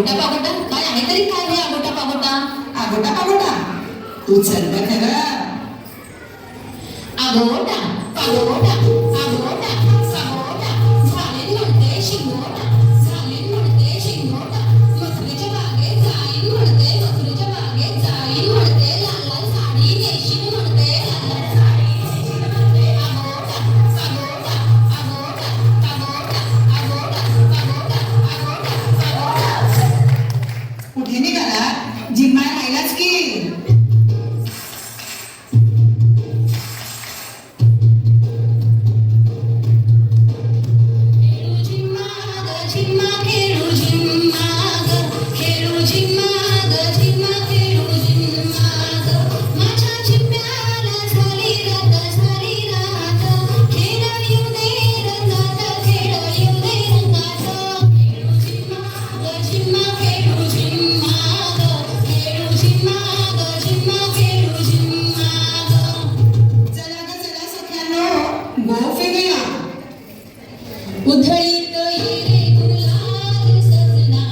आगोटा पागोटा काय आहे तरी काय हे आगोटा पागोटा? आगोटा पागोटा तू चल ग खरं. आगोटा पागोटा आगोटा पागोटा झाले म्हणते शिंगोटा झाले म्हणते शिंगोटा मथुरेच्या बागेत जाईन म्हणते मथुरेच्या बागेत जाईन म्हणते लाल लाल साडी नेशीन म्हणते लाल लाल साडी नेशीन म्हणते आगोटा पागोटा आगोटा पागोटा आगोटा पागोटा आगोटा पागोटा. कुठे निघाला? जिम्मा राहिलाच की. उधळीत येरे गुलाल सजना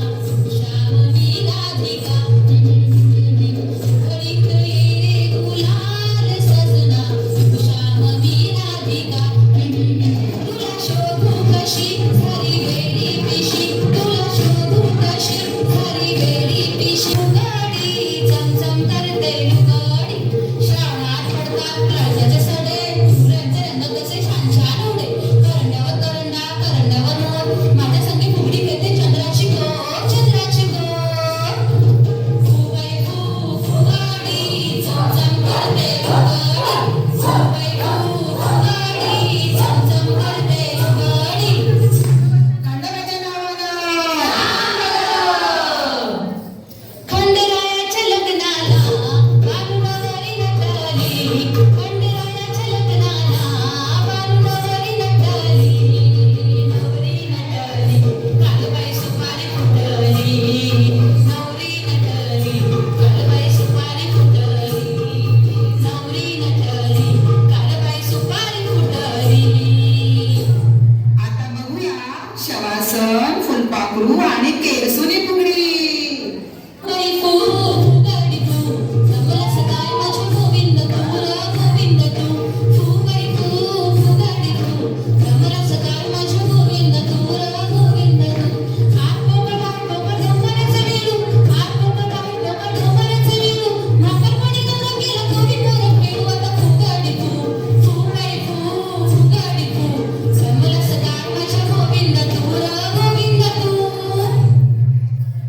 श्यामवी राधिका उधळीत येरे गुलाल सजना श्यामवी राधिका तुला शोभू कशी झाली वेडी पिशी तुला शोभू कशी झाली वेडी पिशी उघडी चमचम करते लुगडी श्रावणात पडतात राजाचे सडे फुलांचे रंग कसे छान छान उडे करंड्यावर करंडा करंड्यावर मोर माझ्या संगी फुगडी घेते चंद्राची गोड चंद्राची गोड फुगाई फू फुगाडी चमचम करते लुगडी फुगाई फू फुगाडी चमचम करते लुगडी. खंडोबाच्या नावानं. खंडरायाच्या लग्नाला बालुनगरी नटली खंडरायाच्या लग्नाला बालुनगरी नटली नवरी नटली कालबाई सुपारी फुटली नवरी नटली कालबाई सुपारी फुटली नवरी नटली कालबाई सुपारी फुटली. आता बघूया शवासन फुलपाखरू आणि केरसुनी फुगडी. गडी फू गडी फू रमला सकाळ माझ्या गोविंद तू र गोविंद तू फुगडी फू फुगडी फू रमला सकाळ माझ्या गोविंद तू र गोविंद तू हात पोपट डोंगराचं वेलू हात पोपट डोंगराचं वेलू म्हातारपणी गंगा गेला गोविंद र खेळू आता फुगडी फू फुगडी फू फुगडी फू रमला सकाळ माझ्या गोविंद तू र गोविंद तू.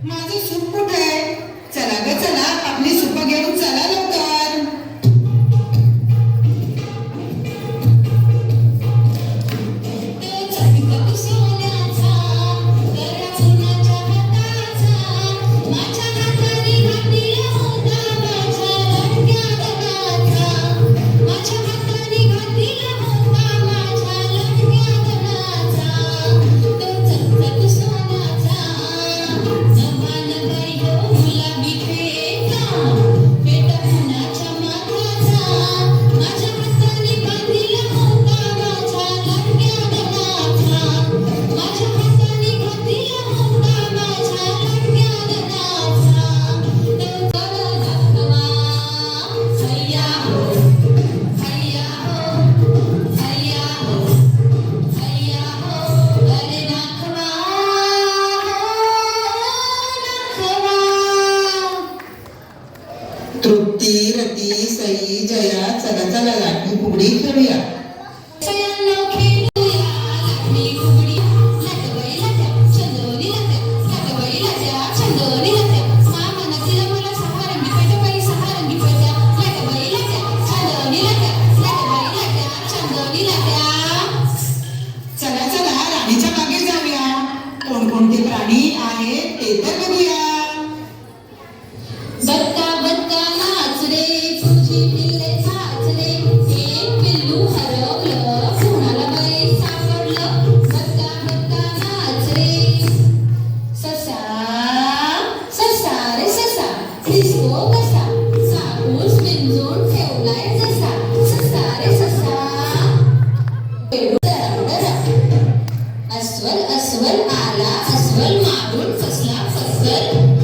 माझं सूप कुठे आहे? चला ग चला आपली सूप घेऊन चला लवकर. तो चटका सोन्याचा गरा कुणाच्या हाताचा माझ्या हाताने घातला होता माझ्या लडक्या गणाचा माझ्या हाताने घातला होता माझ्या लडक्या गणाचा तो चटका सोन्याचा जवान बाई हो गुलाबी फेटा पेटा कुणाच्या माथ्याचा माझ्या हाताने बांधिला होता माझ्या लडक्या गणाचा माझ्या हाताने बांधिला होता माझ्या लडक्या गणाचा तो गड दाखवा हैया हो हैया हो हैया हो हैया हो अरे दाखवा दाखवा. तृप्ती रती सई जया चला चला लाटणी फुगडी खेळूया. सयांनो खेळूया लाटणी फुगडी लाटबाई लाट्या चंदोनी लाट्या लाटबाई लाट्या चंदोनी लाट्या मामानं दिलं मला सहारंगी पेट्या बाई सहारंगी पेट्या लाटबाई लाट्या चंदोनी लाट्या लाटबाई लाट्या चंदोनी लाट्या. चला चला राणीच्या मागे जाऊया. कोणकोणते प्राणी आहेत ते तर बघूया. बत्ता बत्ता नाच रे तुझी पिल्ले नाच रे एक पिल्लू हर सर